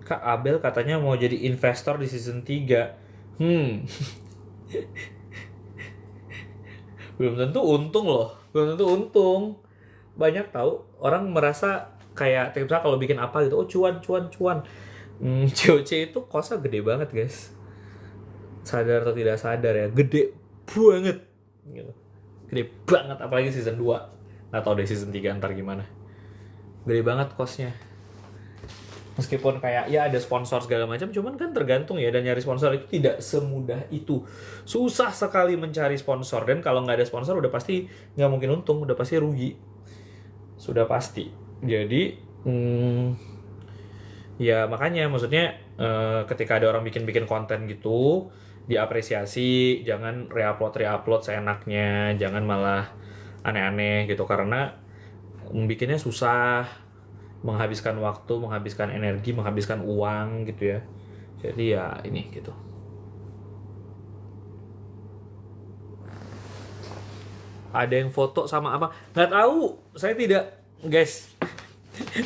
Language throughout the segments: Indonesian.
Kak Abel katanya mau jadi investor di season 3. Belum tentu untung loh. Belum tentu untung. Banyak tahu orang merasa kayak misalnya kalau bikin apa gitu, oh cuan cuan cuan. COC itu kosnya gede banget guys. Sadar atau tidak sadar ya, gede banget gitu. Gede banget apalagi season 2. Nggak tahu deh season 3 ntar gimana. Gede banget kosnya. Meskipun kayak ya ada sponsor segala macam, cuman kan tergantung ya, dan nyari sponsor itu tidak semudah itu. Susah sekali mencari sponsor, dan kalau nggak ada sponsor udah pasti nggak mungkin untung, udah pasti rugi. Sudah pasti. Jadi ya makanya maksudnya ketika ada orang bikin konten gitu, diapresiasi, jangan reupload seenaknya, jangan malah aneh-aneh gitu, karena bikinnya susah, menghabiskan waktu, menghabiskan energi, menghabiskan uang gitu ya. Jadi ya ini gitu. Ada yang foto sama apa? Nggak tahu. Saya tidak, guys.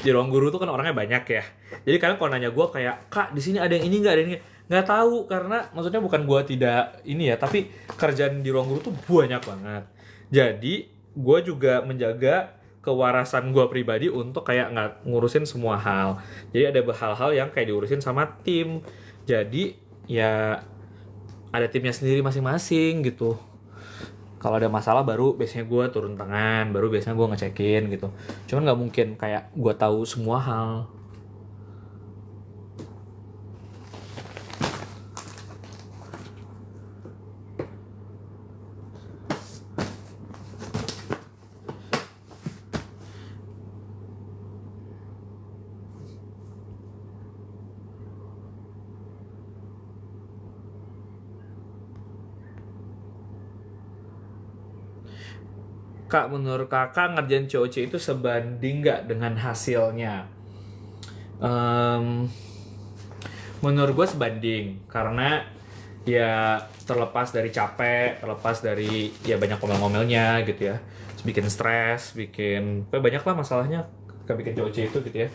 Di ruang guru tuh kan orangnya banyak ya. Jadi kadang kalau nanya gue kayak, Kak di sini ada yang ini nggak, ada yang ini nggak tahu, karena maksudnya bukan gue tidak ini ya, tapi kerjaan di ruang guru tuh banyak banget. Jadi gue juga menjaga kewarasan gue pribadi untuk kayak nggak ngurusin semua hal. Jadi ada hal-hal yang kayak diurusin sama tim. Jadi ya ada timnya sendiri masing-masing gitu. Kalau ada masalah baru biasanya gue turun tangan, baru biasanya gue ngecekin gitu. Cuman nggak mungkin kayak gue tahu semua hal. Kak, menurut kakak ngerjain COC itu sebanding nggak dengan hasilnya? Menurut gue sebanding, karena ya terlepas dari capek, terlepas dari ya banyak ngomel-ngomelnya gitu ya, terus bikin stres, bikin banyak lah masalahnya ketika bikin COC itu gitu ya.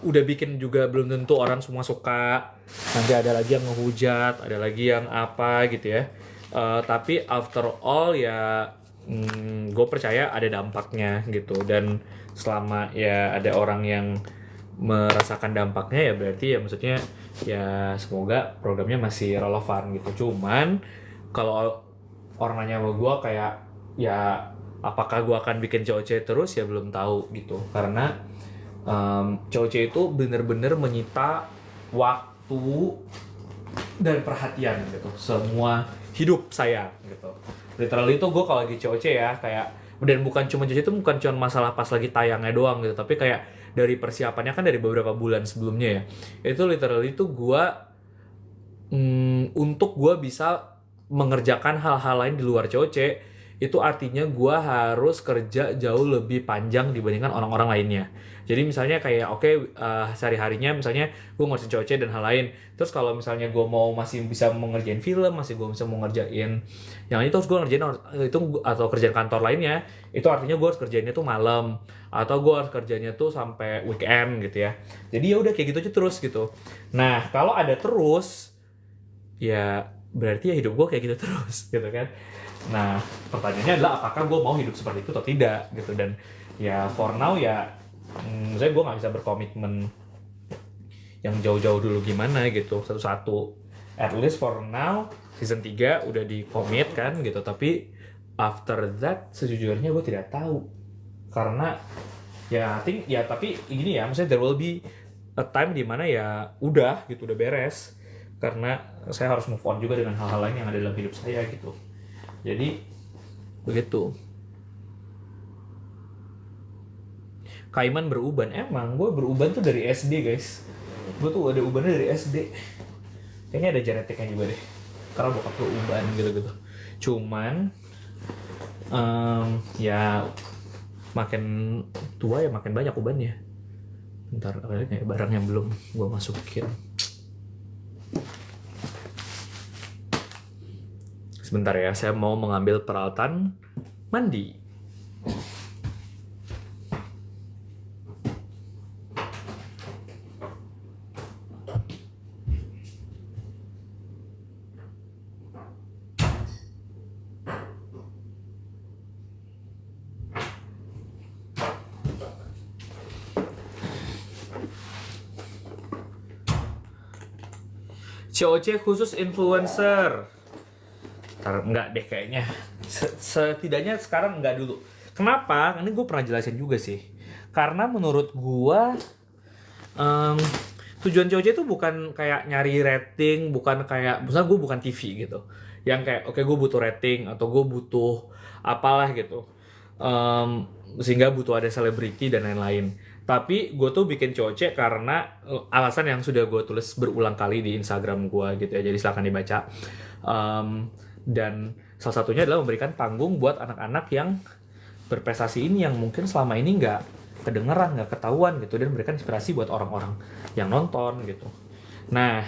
Udah bikin juga belum tentu orang semua suka, nanti ada lagi yang ngehujat, ada lagi yang apa gitu ya. Tapi after all ya gue percaya ada dampaknya gitu, dan selama ya ada orang yang merasakan dampaknya ya berarti ya maksudnya ya semoga programnya masih relevan gitu. Cuman kalau orang nanya sama gue kayak ya apakah gue akan bikin COC terus, ya belum tahu gitu, karena COC itu bener-bener menyita waktu dan perhatian gitu, semua hidup saya gitu. Literally itu gue kalau lagi COC ya kayak, dan bukan cuma COC itu bukan cuma masalah pas lagi tayangnya doang gitu, tapi kayak dari persiapannya kan dari beberapa bulan sebelumnya ya. Itu literally itu gue untuk gue bisa mengerjakan hal-hal lain di luar COC, itu artinya gue harus kerja jauh lebih panjang dibandingkan orang-orang lainnya. Jadi misalnya kayak sehari-harinya misalnya gue ngurusin COC dan hal lain. Terus kalau misalnya gue mau masih bisa mengerjain film, masih gue bisa mau ngerjain yang itu, harus gue ngerjain itu atau kerjaan kantor lainnya, itu artinya gue harus kerjainnya tuh malam, atau gue harus kerjanya tuh sampai weekend gitu ya. Jadi ya udah kayak gitu aja terus gitu. Nah kalau ada terus, ya berarti ya hidup gue kayak gitu terus gitu kan. Nah pertanyaannya adalah apakah gue mau hidup seperti itu atau tidak gitu. Dan ya for now ya saya gue nggak bisa berkomitmen yang jauh-jauh dulu gimana gitu satu-satu. At least for now season 3 udah di commit kan gitu, tapi after that sejujurnya gue tidak tahu, karena ya I think ya, tapi gini ya, maksudnya there will be a time dimana ya udah gitu, udah beres, karena saya harus move on juga dengan hal-hal lain yang ada dalam hidup saya gitu. Jadi begitu. Kaiman beruban, emang gue beruban tuh dari SD guys. Gue tuh ada ubannya dari SD. Kayaknya ada genetiknya juga deh, karena bokap gue uban gitu-gitu. Cuman ya makin tua ya makin banyak ubannya. Bentar, ada barang yang belum gue masukin. Sebentar ya, saya mau mengambil peralatan mandi. COC khusus influencer. Enggak deh kayaknya. Setidaknya sekarang enggak dulu. Kenapa? Ini gue pernah jelasin juga sih. Karena menurut gue tujuan COC itu bukan kayak nyari rating, bukan kayak, misalnya gue bukan TV gitu. Yang kayak, oke, gue butuh rating atau gue butuh apalah gitu. Sehingga butuh ada selebriti dan lain-lain. Tapi gue tuh bikin COC karena alasan yang sudah gue tulis berulang kali di Instagram gue gitu ya. Jadi silahkan dibaca. Dan salah satunya adalah memberikan panggung buat anak-anak yang berprestasi ini yang mungkin selama ini nggak kedengeran, nggak ketahuan gitu. Dan memberikan inspirasi buat orang-orang yang nonton gitu. Nah,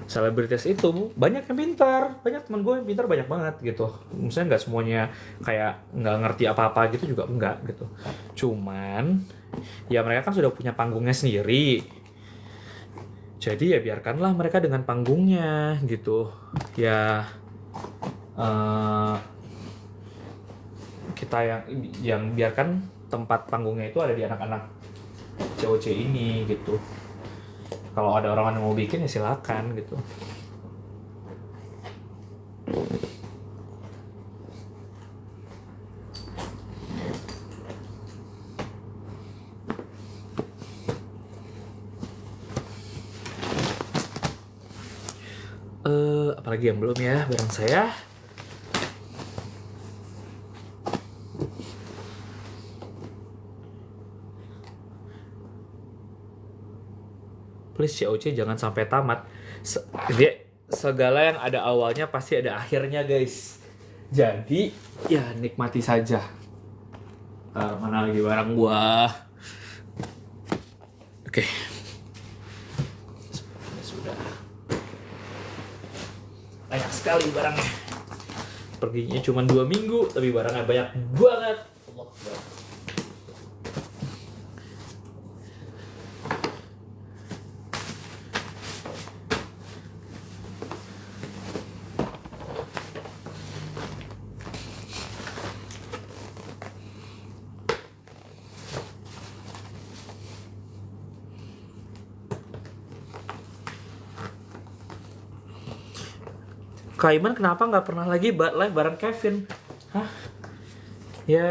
selebritis itu banyak yang pintar, banyak teman gue yang pintar banyak banget gitu. Misalnya nggak semuanya kayak nggak ngerti apa-apa gitu juga enggak gitu. Cuman ya mereka kan sudah punya panggungnya sendiri. Jadi ya biarkanlah mereka dengan panggungnya gitu. Ya kita yang biarkan tempat panggungnya itu ada di anak-anak COC ini gitu. Kalau ada orang yang mau bikin ya silakan gitu. Apalagi yang belum ya barang saya. Please COC jangan sampai tamat. Segala yang ada awalnya pasti ada akhirnya guys. Jadi ya nikmati saja. Mana lagi barang gua? Oke. Sudah. Banyak sekali barangnya. Perginya cuma 2 minggu tapi barangnya banyak banget. Kak Iman kenapa nggak pernah lagi live bareng Kevin? Hah? Ya,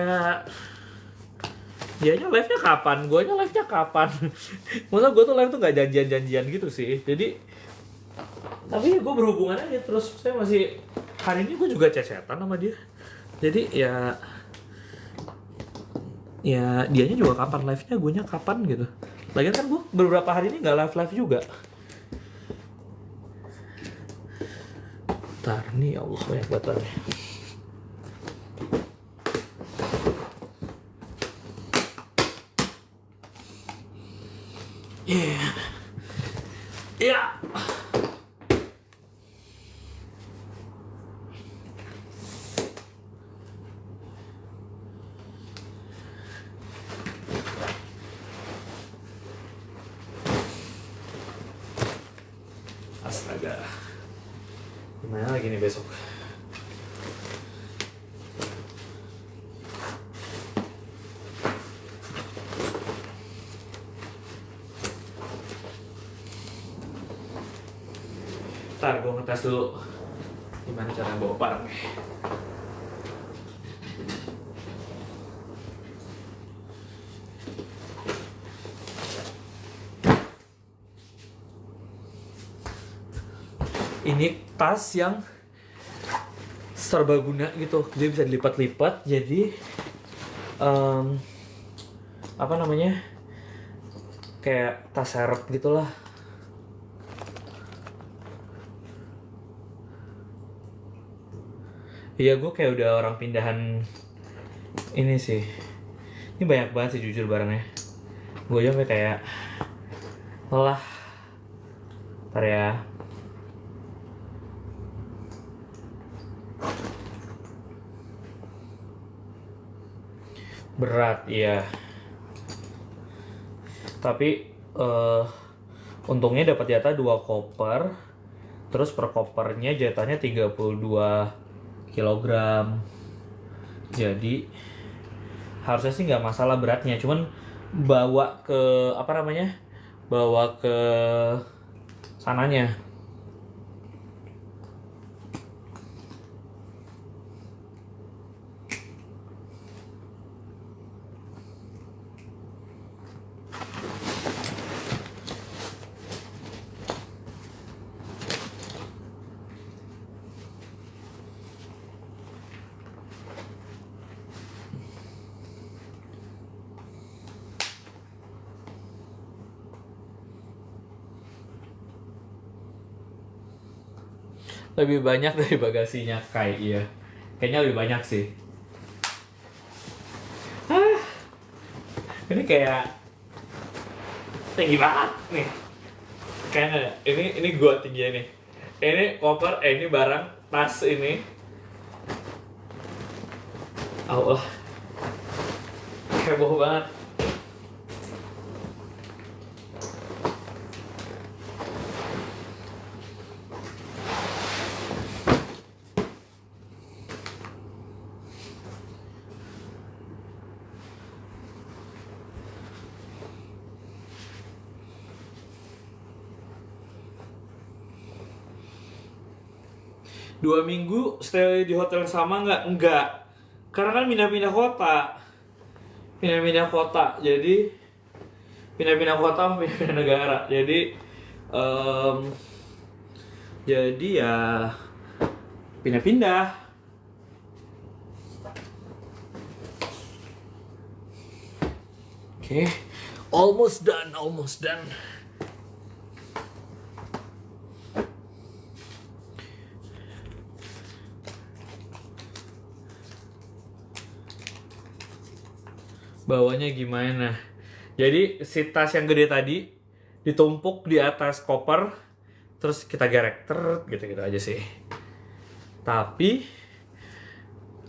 dianya live-nya kapan? Guanya live-nya kapan? Maksudnya gue tuh live tuh nggak janjian-janjian gitu sih. Jadi, tapi gue berhubungan aja terus. Saya masih, hari ini gue juga cecetan sama dia. Jadi ya dianya juga kapan live-nya, guanya kapan gitu. Lagian kan gue beberapa hari ini nggak live juga. Bentar nih, ya Allah banyak banget. Yeah. Astaga. Gimana lagi nih besok? Ntar gue ngetes dulu gimana cara bawa barangnya. Ini tas yang serbaguna gitu, dia bisa dilipat-lipat jadi apa namanya, kayak tas serep gitulah. Iya, gue kayak udah orang pindahan ini sih. Ini banyak banget sih jujur barangnya. Gue aja kayak Lah, ntar ya. Berat, iya. Tapi untungnya dapat jatah 2 koper. Terus per kopernya jatahnya 32 kilogram. Jadi harusnya sih nggak masalah beratnya, cuman bawa ke bawa ke sananya. Lebih banyak dari bagasinya Kai, iya. Kayaknya lebih banyak sih. Ini kayak tinggi banget nih. Kayaknya ini gua tinggi nih. Ini koper, ini barang, tas ini. Allah. Heboh banget. Dua minggu stay di hotel yang sama nggak? Enggak. Karena kan pindah-pindah kota. Pindah-pindah kota. Jadi pindah-pindah kota, pindah-pindah negara. Jadi ya pindah-pindah. Oke. Almost done, almost done. Bawanya gimana? Jadi si tas yang gede tadi ditumpuk di atas koper, terus kita gerek gitu-gitu aja sih. Tapi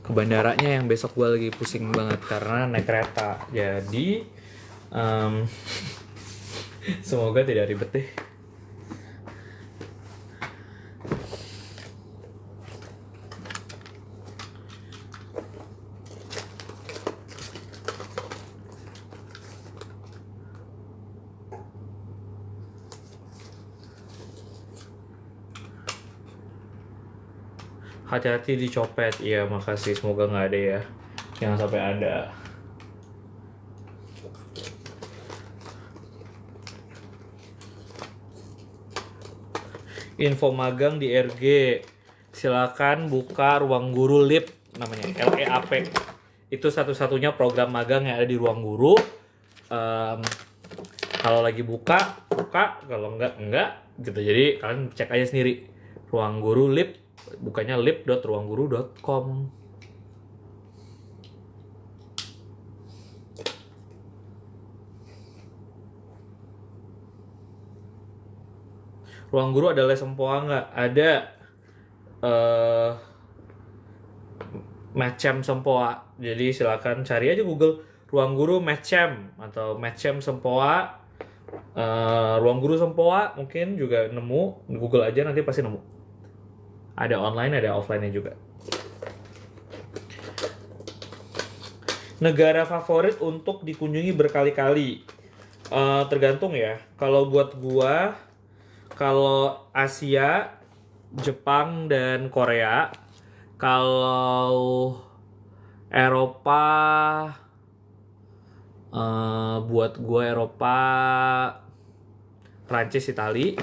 ke bandaranya yang besok gue lagi pusing banget karena naik kereta. Jadi semoga tidak ribet deh. Hati-hati dicopet. Iya, makasih. Semoga nggak ada ya. Jangan sampai ada. Info magang di RG. Silakan buka Ruang Guru LEAP namanya, LEAP. Itu satu-satunya program magang yang ada di Ruang Guru. Kalau lagi buka, kalau enggak gitu. Jadi kalian cek aja sendiri. Ruang Guru LEAP, bukanya lip.ruangguru.com. Ruang Guru ada les sempoa nggak? Ada. Matchem sempoa. Jadi silakan cari aja Google Ruang Guru Matchem atau Matchem sempoa. Ruang Guru sempoa mungkin juga nemu. Google aja nanti pasti nemu. Ada online, ada offline-nya juga. Negara favorit untuk dikunjungi berkali-kali. Tergantung ya. Kalau buat gua, kalau Asia, Jepang dan Korea. Kalau Eropa, buat gua Eropa, Prancis, Itali.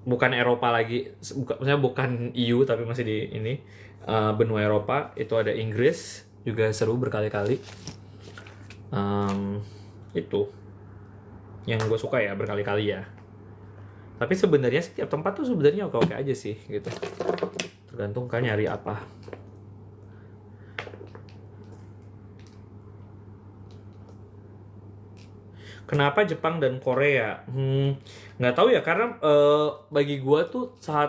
Bukan Eropa lagi, maksudnya bukan EU tapi masih di ini benua Eropa. Itu ada Inggris, juga seru berkali-kali. Itu yang gue suka ya, berkali-kali ya. Tapi sebenarnya setiap tempat tuh sebenarnya oke-oke aja sih gitu. Tergantung kan nyari apa. Kenapa Jepang dan Korea? Nggak tahu ya, karena bagi gua tuh salah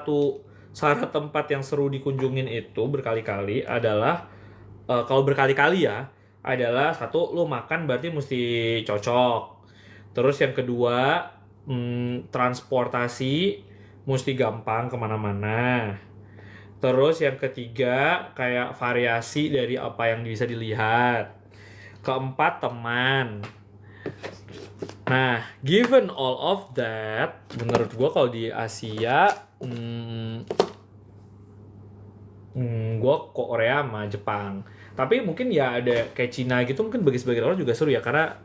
tempat yang seru dikunjungin itu berkali-kali adalah kalau berkali-kali ya adalah satu, lu makan berarti mesti cocok. Terus yang kedua, transportasi mesti gampang kemana-mana. Terus yang ketiga, kayak variasi dari apa yang bisa dilihat. Keempat, teman. Nah, given all of that, menurut gua kalau di Asia, gue Korea sama Jepang. Tapi mungkin ya ada kayak Cina gitu, mungkin bagi sebagian orang juga seru ya, karena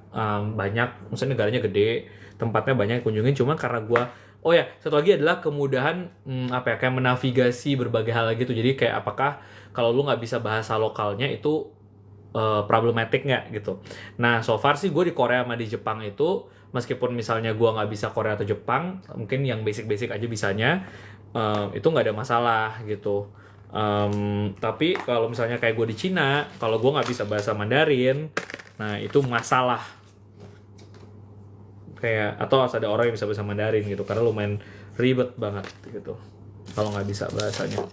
banyak, misalnya negaranya gede, tempatnya banyak yang kunjungin. Cuman karena gue, oh ya, satu lagi adalah kemudahan apa ya, kayak menavigasi berbagai hal gitu. Jadi kayak apakah kalau lu nggak bisa bahasa lokalnya itu problematik nggak gitu. Nah, so far sih gue di Korea sama di Jepang itu, meskipun misalnya gue nggak bisa Korea atau Jepang, mungkin yang basic-basic aja bisanya, itu nggak ada masalah gitu. Tapi kalau misalnya kayak gue di Cina, kalau gue nggak bisa bahasa Mandarin, nah itu masalah. Kayak atau harus ada orang yang bisa bahasa Mandarin gitu, karena lumayan ribet banget gitu kalau nggak bisa bahasanya.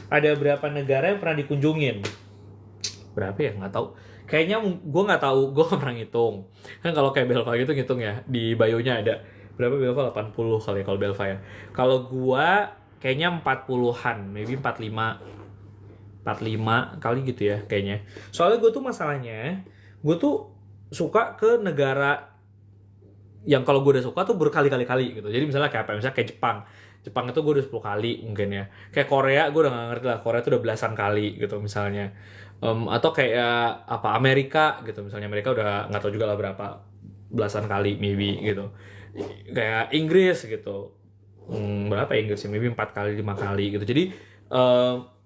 Ada berapa negara yang pernah dikunjungin? Berapa ya, nggak tahu. Kayaknya gue nggak tahu, gue nggak pernah ngitung. Kan kalau kayak Belva gitu ngitung ya, di bio-nya ada berapa Belva, 80 kali ya kalau Belva ya. Kalau gue kayaknya 40-an, maybe 45 kali gitu ya kayaknya. Soalnya gue tuh masalahnya, gue tuh suka ke negara yang kalau gue udah suka tuh berkali-kali gitu. Jadi misalnya kayak apa? Misalnya kayak Jepang. Jepang itu gue udah 10 kali mungkin ya. Kayak Korea gue udah gak ngerti lah. Korea tuh udah belasan kali gitu misalnya. Atau kayak apa, Amerika gitu. Misalnya Amerika udah gak tahu juga lah berapa belasan kali maybe gitu. Kayak Inggris gitu. Berapa ya Inggris sih? Maybe 4 kali, 5 kali gitu. Jadi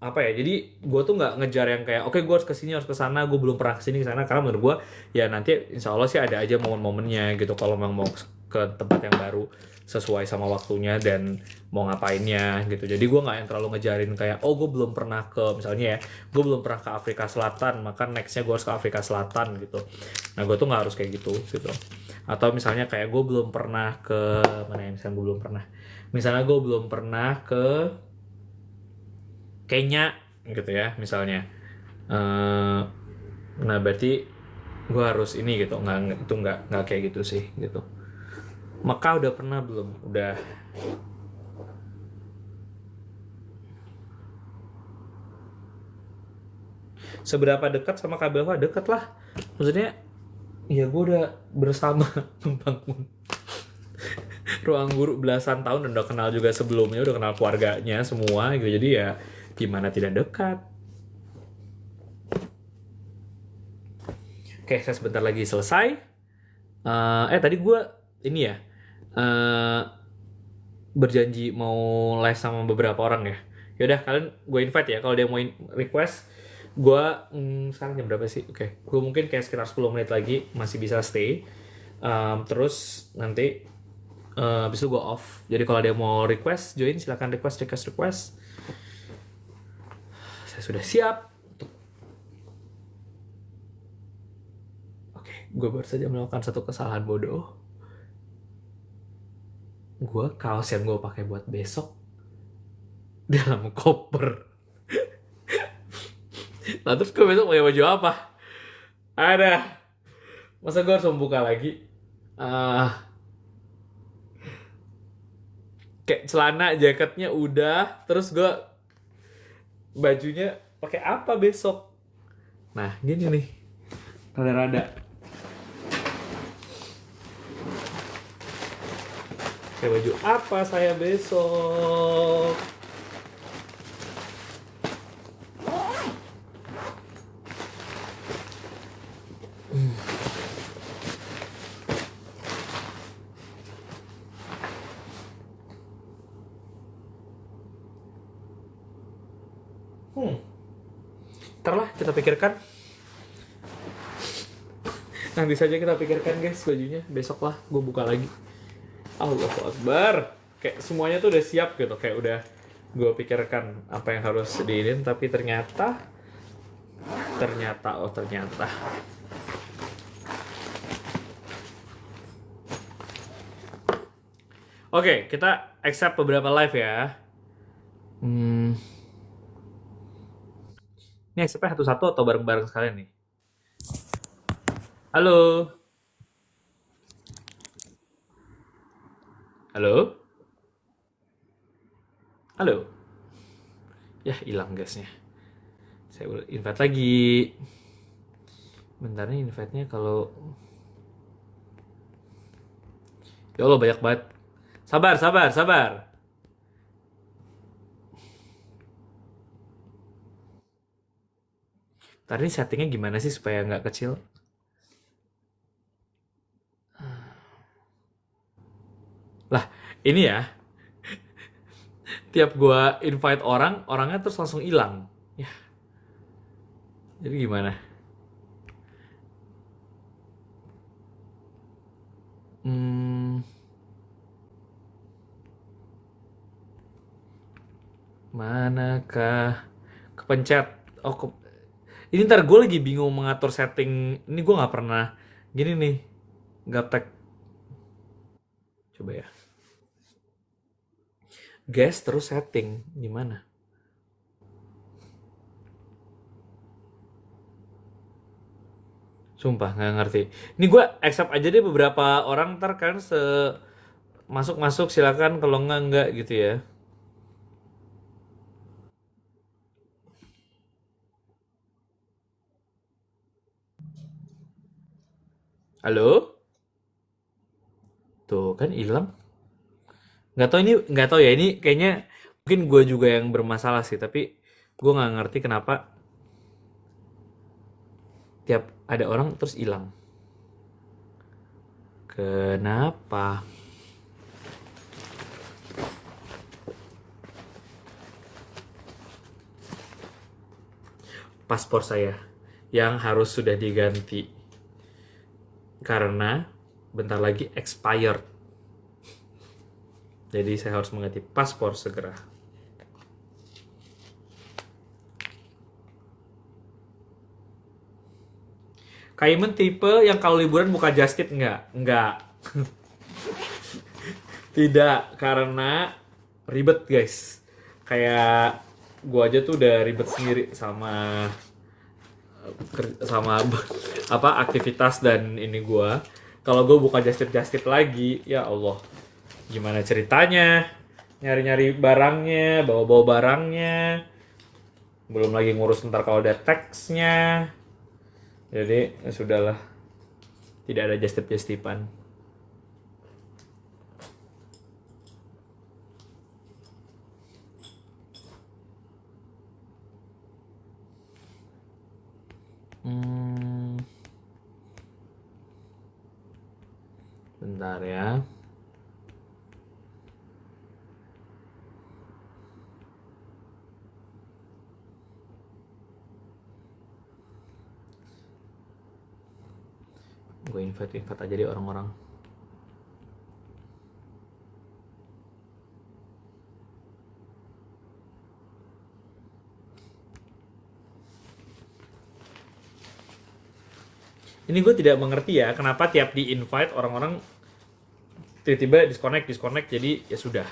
apa ya, jadi gue tuh nggak ngejar yang kayak oke, gue harus kesini harus kesana, gue belum pernah kesini kesana, karena menurut gue ya nanti insya Allah sih ada aja momen-momennya gitu kalau memang mau ke tempat yang baru sesuai sama waktunya dan mau ngapainnya gitu. Jadi gue nggak yang terlalu ngejarin kayak oh gue belum pernah ke, misalnya ya gue belum pernah ke Afrika Selatan maka nextnya gue harus ke Afrika Selatan gitu. Nah gue tuh nggak harus kayak gitu. Atau misalnya kayak gue belum pernah ke mana ya, misalnya gue belum pernah ke Kenya gitu ya misalnya. Nah berarti gue harus ini gitu, nggak kayak gitu sih gitu. Mekah udah pernah belum? Udah. Seberapa dekat sama Kabelva? Dekat lah. Maksudnya ya gue udah bersama membangun ruang guru belasan tahun dan udah kenal juga sebelumnya, udah kenal keluarganya semua gitu. Jadi ya gimana tidak dekat. Oke, saya sebentar lagi selesai. Tadi gue ini ya berjanji mau live sama beberapa orang ya. Yaudah kalian gue invite ya, kalau dia mau request. Gue sekarang jam berapa sih? Oke, gue mungkin kayak sekitar 10 menit lagi masih bisa stay. Terus nanti habis itu gue off. Jadi kalau dia mau request join, silakan request. Saya sudah siap. Oke, gue baru saja melakukan satu kesalahan bodoh. Gue kaos yang gue pakai buat besok dalam koper. Nah terus gue besok pakai baju apa? Ada. Masa gue harus membuka lagi? Kayak celana, jaketnya udah, terus gue bajunya pakai apa besok? Nah gini nih, rada-rada. Kayak baju apa saya besok? Ntar lah kita pikirkan. Nanti saja kita pikirkan guys bajunya. Besok lah gue buka lagi. Allahu Akbar. kayak semuanya tuh udah siap gitu, kayak udah gue pikirkan apa yang harus diinin, tapi ternyata. Oke, kita accept beberapa live ya. Hmm, ini acceptnya satu-satu atau bareng-bareng sekalian nih? Halo, halo, halo. Ya, hilang gasnya. Saya udah invite lagi. Bentar nih invite-nya kalau... Ya Allah, banyak banget. Sabar, sabar, sabar. Ntar ini settingnya gimana sih supaya nggak kecil? Lah, ini ya, tiap gua invite orang, orangnya terus langsung hilang. Ya, jadi gimana? Hmm, manakah kepencet? Oh, ini ntar gue lagi bingung mengatur setting. Ini gue nggak pernah gini nih, gaptek. Coba ya. Guys, terus setting gimana? Sumpah nggak ngerti. Ini gue accept aja deh beberapa orang, ntar kan masuk silakan, kalau enggak gitu ya. Halo? Tuh kan hilang. Nggak tahu ya, ini kayaknya mungkin gue juga yang bermasalah sih, tapi gue nggak ngerti kenapa tiap ada orang terus hilang. Kenapa? Paspor saya yang harus sudah diganti karena bentar lagi expired. Jadi saya harus mengganti paspor segera. Kaiman tipe yang kalau liburan buka just tip nggak? Nggak. Tidak, karena ribet guys. Kayak gua aja tuh udah ribet sendiri sama sama apa aktivitas dan ini gua. Kalau gue buka just tip lagi, ya Allah, gimana ceritanya? Nyari-nyari barangnya, bawa-bawa barangnya, belum lagi ngurus ntar kalau ada teksnya. Jadi ya sudahlah, tidak ada just tipan. Bentar ya. Gue invite aja deh orang-orang. Ini gue tidak mengerti ya, kenapa tiap di invite orang-orang tiba-tiba disconnect, jadi ya sudah.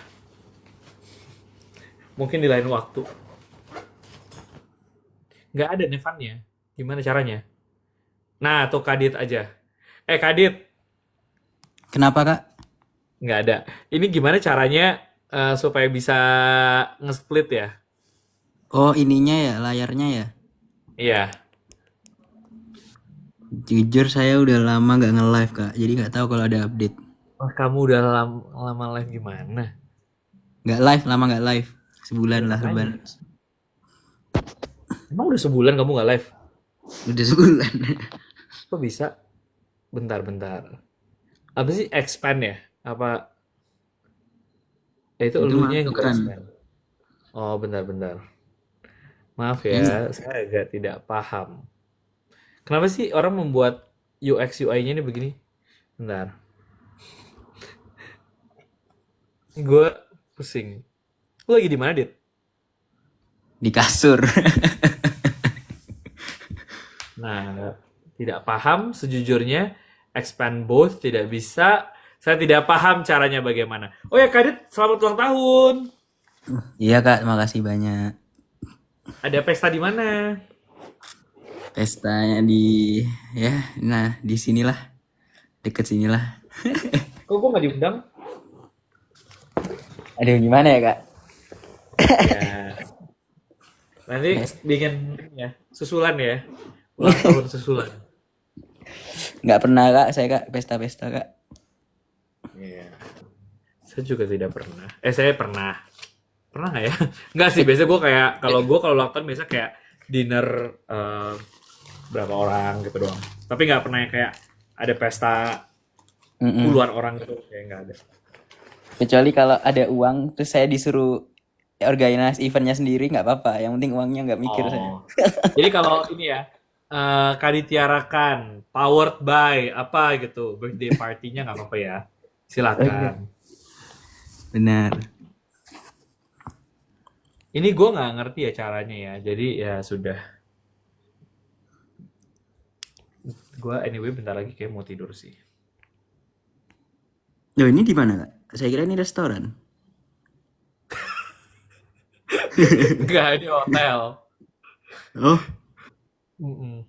Mungkin di lain waktu. Nggak ada Nevannya. Gimana caranya? Nah, tuh Kadit aja. Kadit, Kenapa kak? nggak ada. Ini gimana caranya supaya bisa nge-split ya? Oh ininya ya layarnya ya. Iya. Jujur saya udah lama nggak nge-live kak. Jadi nggak tahu kalau ada update. Oh, kamu udah lama live gimana? Nggak live lama nggak live. Sebulan Ya, lah lebar. makanya. Emang udah sebulan kamu nggak live? Udah sebulan. Kok bisa? Bentar. Apa sih expand ya? Apa? Itu Itu mah elunya yang nggak tukeran. expand. Oh, bentar. Maaf Kayaknya ya, saya agak tidak paham. Kenapa sih orang membuat UX UI-nya ini begini? Bentar. Gue pusing. Lu lagi di mana, Dit? Di kasur. Nah, tidak paham sejujurnya. Expand both tidak bisa. Saya tidak paham caranya bagaimana. Oh ya, Kak Dit, selamat ulang tahun. Iya kak, makasih banyak. Ada pesta di mana? Pestanya ya, nah di sinilah, deket sinilah. Kok gue nggak diundang? Aduh gimana ya kak? Ya, nanti Pest- bikin ya susulan ya. Ulang tahun susulan. nggak pernah kak, saya kak pesta-pesta kak. Iya. Saya juga tidak pernah. Saya pernah. Pernah nggak ya? Nggak sih. Biasanya gue kayak kalau ulang tahun biasa kayak dinner berapa orang gitu doang. Tapi nggak pernah yang kayak ada pesta Mm-mm. puluhan orang gitu. Kayak nggak ada. Kecuali kalau ada uang, terus saya disuruh organize eventnya sendiri nggak apa-apa. Yang penting uangnya nggak mikir saya. Oh. Jadi kalau ini ya, kaditiarakan, powered by apa gitu, birthday party-nya nggak apa-apa ya. Oh iya. Silakan. Benar. Ini gue nggak ngerti ya caranya ya. Jadi ya sudah. Gue anyway bentar lagi kayak mau tidur sih. Loh ini di mana kak? Saya kira ini restoran. Enggak, ini hotel. Oh, Mm-mm.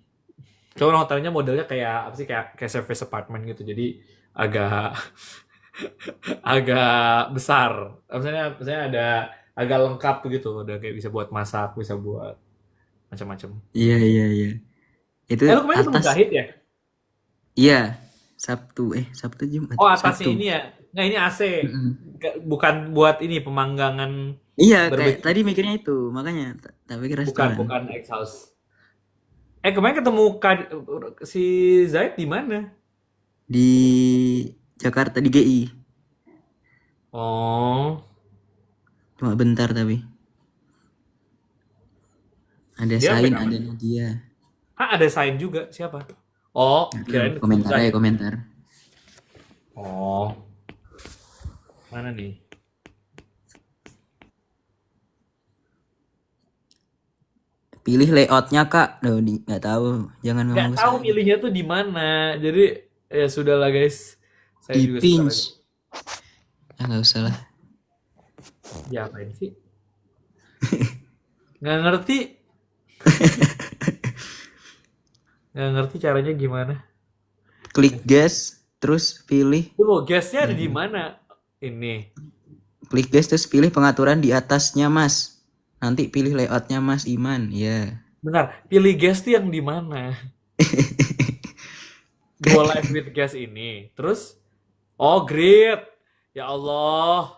Cuma hotelnya modelnya kayak apa sih kayak service apartment gitu. Jadi agak agak besar. Misalnya ada agak lengkap begitu. Udah kayak bisa buat masak, bisa buat macam-macam. iya iya iya. Itu Lu kemarin ketemu atas. Zahid ya? Iya, Sabtu Jumat. Oh, atasnya Sabtu. ini ya? Nggak, ini AC. Mm-mm. Bukan buat ini pemanggangan Iya, kayak barbecue. tadi mikirnya itu, makanya tak pikir Bukan, restoran. bukan ex house. Kemarin ketemu si Zahid di mana? Di Jakarta di GI. Oh, Cuma bentar tapi. Ada dia sampai Sain, kapan? ada Nadia. Ada sign juga. Siapa? Oh, Nggak tahu, kirain ketemu komentar aja Zahid. komentar. Oh, mana nih? Pilih layoutnya kak. Loh, nggak tahu. Jangan Nggak ngomong ke tahu saya. milihnya tuh di mana. Jadi ya sudahlah guys. Saya Di juga sebentar lagi. pinch. Ah, nggak usah lah. Ya apain sih? Nggak ngerti. Nggak ngerti caranya gimana. Klik gas, terus pilih. Tunggu, gasnya ada di mana? Ini. Klik gas, terus pilih pengaturan di atasnya mas. Nanti pilih layoutnya mas Iman. Ya. Benar, pilih gas tuh yang di mana? Go live with gas ini. Terus, oh great. Ya Allah.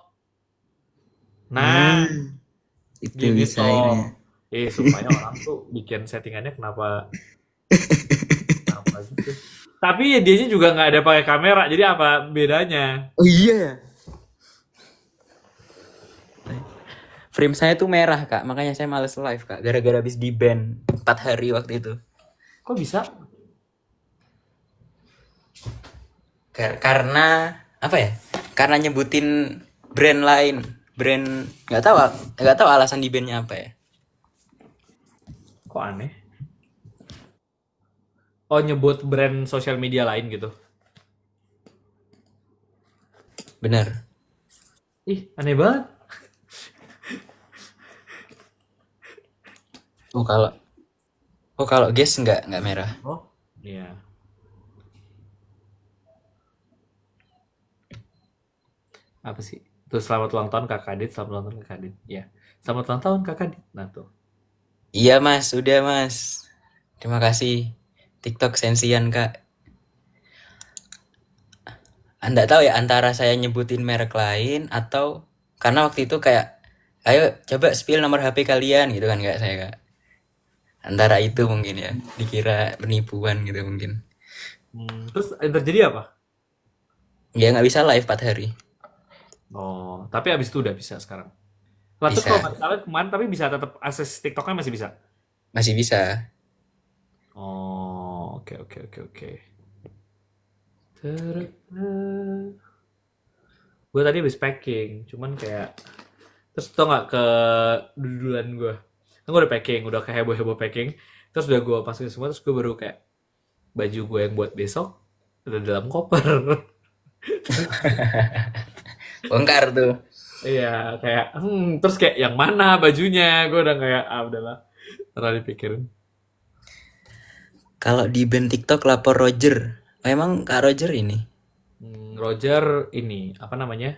Ah, Nah, itu gini bisa toh. ini. Supaya orang tuh bikin settingannya kenapa gitu. Tapi ya dianya juga nggak ada pakai kamera, jadi apa bedanya? Oh iya ya. Frame saya tuh merah kak, makanya saya males live kak. Gara-gara habis di ban 4 hari waktu itu. Kok bisa? Karena apa ya? Karena nyebutin brand lain, brand nggak tahu alasan di bandnya apa ya. Kok aneh? Oh, nyebut brand sosial media lain gitu. Bener. Ih, aneh banget. Oh kalau guys nggak merah. Oh, iya. Apa sih? Tuh selamat ulang tahun Kak Kadit, selamat ulang tahun Kak Kadit. Ya. Selamat ulang tahun Kak Kadit. Nah, tuh. Iya mas, udah mas. Terima kasih. TikTok sensian kak. Anda tahu ya antara saya nyebutin merek lain atau karena waktu itu kayak ayo coba spill nomor HP kalian gitu kan kak saya kak. Antara itu mungkin ya dikira penipuan gitu mungkin. Terus yang terjadi apa? Ya nggak bisa live 4 hari. Oh, tapi abis itu udah bisa sekarang. Lalu kalau Bisa, nggak salah kemarin tapi bisa tetap akses TikToknya masih bisa. masih bisa. Oh, oke oke oke oke. Gue tadi habis packing, cuman kayak terus tau nggak ke dudulan gue. Kan gue udah packing, udah kayak heboh-heboh packing. Terus udah gue masukin semua, terus gue baru kayak baju gue yang buat besok udah dalam koper. Bongkar tuh. Iya, kayak terus kayak yang mana bajunya? Gue udah kayak udahlah, terlalu dipikirin. Kalau di band TikTok lapor Roger. Emang Kak Roger ini? Roger ini apa namanya?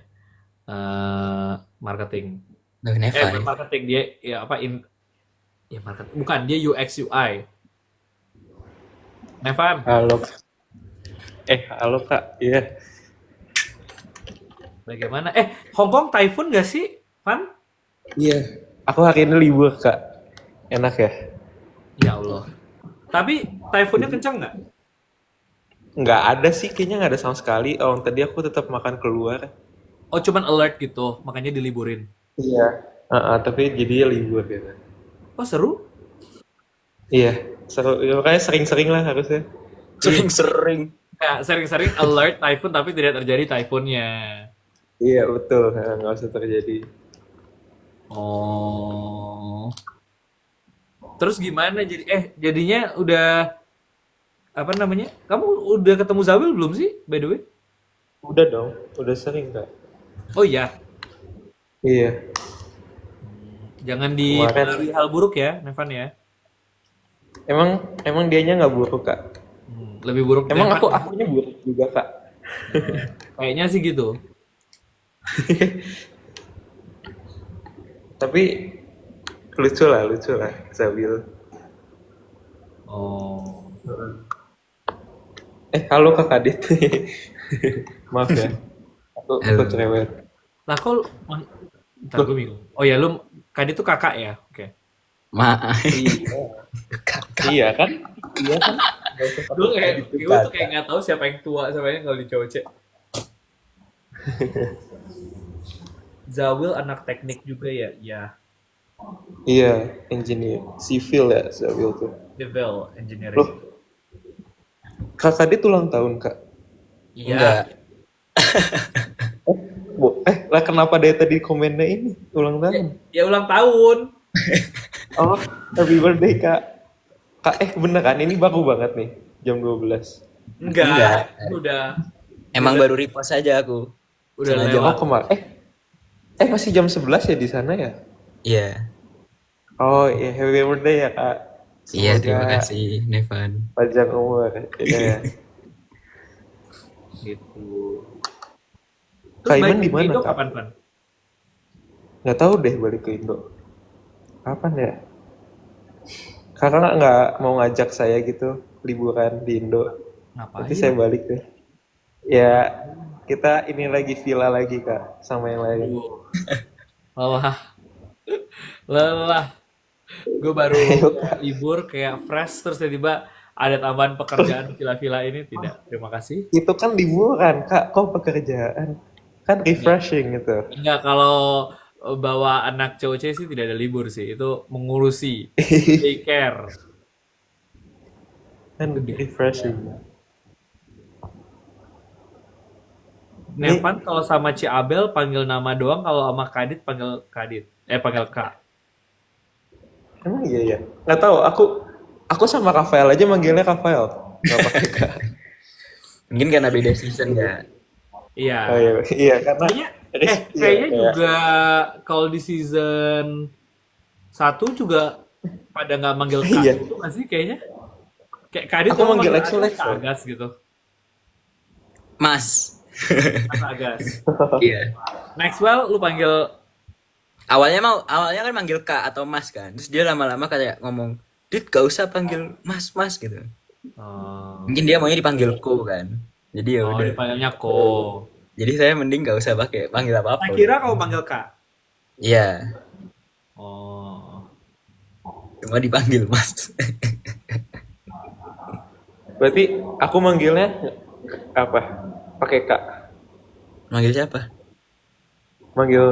Marketing. Loh, Neva Bukan ya? marketing dia ya apa ya marketing. Bukan, dia UX UI. Nevan, Halo. Halo Kak. Iya. bagaimana? Hong Kong typhoon gak sih, Van? Iya. Aku hari ini libur Kak. Enak ya? Ya Allah. Tapi typhoonnya kencang nggak? Nggak ada sih, kayaknya nggak ada sama sekali. Oh, tadi aku tetap makan keluar. Oh, cuman alert gitu, makanya diliburin. Iya. Tapi jadinya libur gitu. Oh, seru? Iya. Seru. Ya, makanya sering-sering lah harusnya. Sering-sering. Ya, sering-sering alert typhoon tapi tidak terjadi typhoonnya. Iya betul. Nggak usah terjadi. Oh. Terus gimana jadinya udah apa namanya? Kamu udah ketemu Zawil belum sih, by the way? Udah dong. Udah sering Kak. Oh iya, Iya. jangan Kemarin. dipengaruhi hal buruk ya, Nevan ya. Emang dianya nggak buruk Kak. Lebih buruk Emang Nevan. akunya buruk juga Kak. Kayaknya sih gitu. Tapi lucu lah Zabil. Oh. Halo Kak Kadit. Maaf ya. Aku Halo. cerewet. Lah kok Ntar gue bingung. Oh ya, lu Kadi tuh kakak ya? Oke. Maaf. Iya kan? Gue tuh kayak nggak tahu siapa yang tua, siapa yang kalau di cowok. Zawil anak teknik juga ya? Ya, Iya, engineer. Civil ya, Zabil tuh. civil engineering. Loh, Kak Kadit ulang tahun, Kak. Iya. Enggak. Lah kenapa dia tadi komennya ini? Ulang tahun. Ya ulang tahun. Oh, happy birthday, Kak. Kak, beneran ini baru banget nih, jam 12. Enggak. Udah Emang baru repost aja aku. udah Sengaja. lewat. Oh, kemarin. Masih jam 11 ya di sana ya? Iya. Oh, ya happy birthday ya, Kak. Iya, Semoga terima kasih, Nevan. panjang umur. Iya. Gitu. Kak Terus Iman balik di ke mana, Indo Kak? kapan, Van? Nggak tahu deh balik ke Indo. Kapan ya? Kakak nggak mau ngajak saya gitu liburan di Indo. Ngapain? Nanti saya balik deh. Ya, kita ini lagi villa lagi, Kak, sama yang lain. Lelah. Gue baru libur kayak fresh terus tiba-tiba ada tambahan pekerjaan villa-villa ini. Tidak, terima kasih. Itu kan liburan, Kak. Kok pekerjaan? Kan refreshing gitu. Enggak, kalau bawa anak cowok sih tidak ada libur sih. Itu mengurusi, take care. Kan refreshing. Nevan kalau sama Ci Abel panggil nama doang, kalau sama Kadit panggil Kadit. Panggil Kak. Emang iya ya? Nggak tahu. Aku sama Rafael aja manggilnya Rafael. Nggak pakai Kak. Mungkin karena beda season ya. Iya. Oh iya, iya karena Kayaknya juga kalau di season 1 juga pada nggak manggil Kak Iya. gitu nggak sih kayaknya? Kayak Kadit Aku tuh manggil Agas, Excel. Kak Agas gitu. Mas. Kak Agas. Iya. Maxwell lu panggil Awalnya kan manggil Kak atau Mas kan. Terus dia lama-lama kayak ngomong, "Dit, gak usah panggil Mas gitu." Mungkin dia maunya dipanggil Ko kan. Jadi ya udah. dipanggilnya Ko. Jadi saya mending gak usah pakai panggil apa-apa. Saya kira kamu panggil Kak. Iya, Oh. cuma dipanggil Mas. Berarti aku manggilnya apa? Pakai Kak. Manggil siapa? Manggil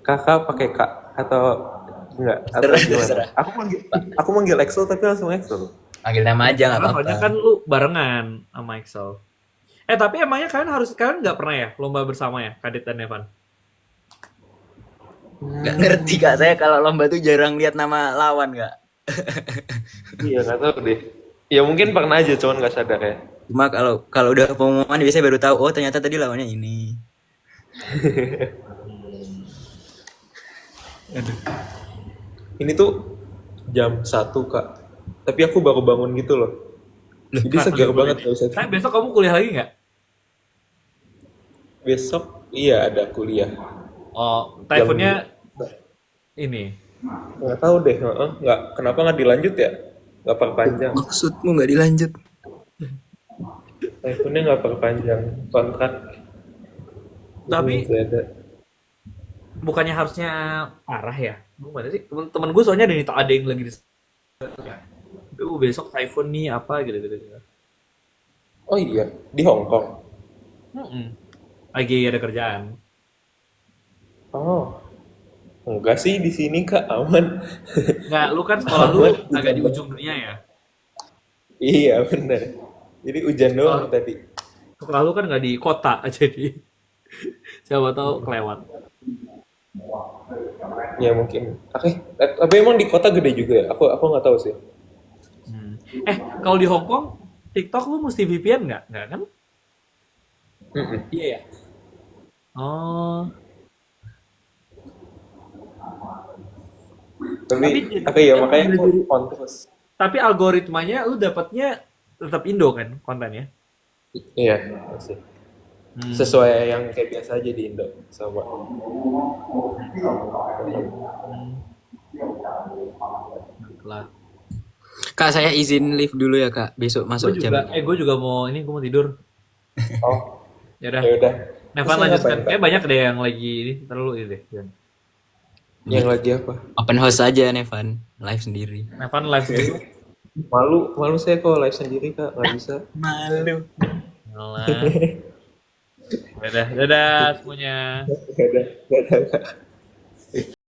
kakak pakai Kak atau enggak? Atau Terserah, gimana? terserah. Aku manggil Excel tapi langsung Excel. Panggil nama aja nggak apa-apa. Soalnya kan lu barengan sama Excel. Tapi emangnya kalian nggak pernah ya lomba bersama ya, Kadit dan Evan? Nggak ngerti kak, saya kalau lomba tuh jarang lihat nama lawan kak. Iya nggak tahu deh. Ya mungkin pernah aja, cuman nggak sadar ya. Cuma kalau udah pengumuman biasanya baru tahu, oh ternyata tadi lawannya ini. Ini tuh jam 1 Kak. Tapi aku baru bangun gitu loh. Jadi segar banget gak usah. Besok kamu kuliah lagi nggak? Besok iya ada kuliah. Oh, typhoonnya ini. Nggak tahu deh, nggak kenapa nggak dilanjut ya? Nggak perpanjang. Maksudmu nggak dilanjut? Typhoonnya nggak perpanjang kontrak. Tapi Masih ada. bukannya harusnya parah ya? Gimana sih? Temen gue soalnya ada yang lagi di besok typhoon nih apa gitu. Oh iya, di Hong Kong. Mm-mm. Lagi ada kerjaan. Oh, enggak sih di sini Kak, aman. Nggak, lu kan sekolah lu agak di ujung dunia ya. Iya bener. Jadi hujan doang Oh. tadi. Sekolah lu kan nggak di kota, jadi siapa tahu kelewat. Ya mungkin. Oke, tapi emang di kota gede juga ya? Aku nggak tahu sih. Kalau di Hong Kong, TikTok lu mesti VPN nggak? Nggak kan? Mm-mm. Iya ya. Oh, Tapi, Tapi oke ya makanya aku jadi- on terus. tapi algoritmanya lu dapatnya tetap Indo kan kontennya? Iya, masih. Sesuai yang kayak biasa aja di Indo sama. Lah. Kak saya izin live dulu ya kak, besok masuk jam. Gue juga mau gue mau tidur. Oh, Ya udah. ya udah. Nevan Terus lanjutkan. ngapain, Kak? Kayak banyak deh yang lagi ini. Terlalu ini deh. Jan. Yang lagi apa? Open house aja Nevan, live sendiri. Nevan live dulu. Malu saya kalau live sendiri Kak, nggak bisa. Malu. Alah. Dadah semuanya. Gak ada Kak.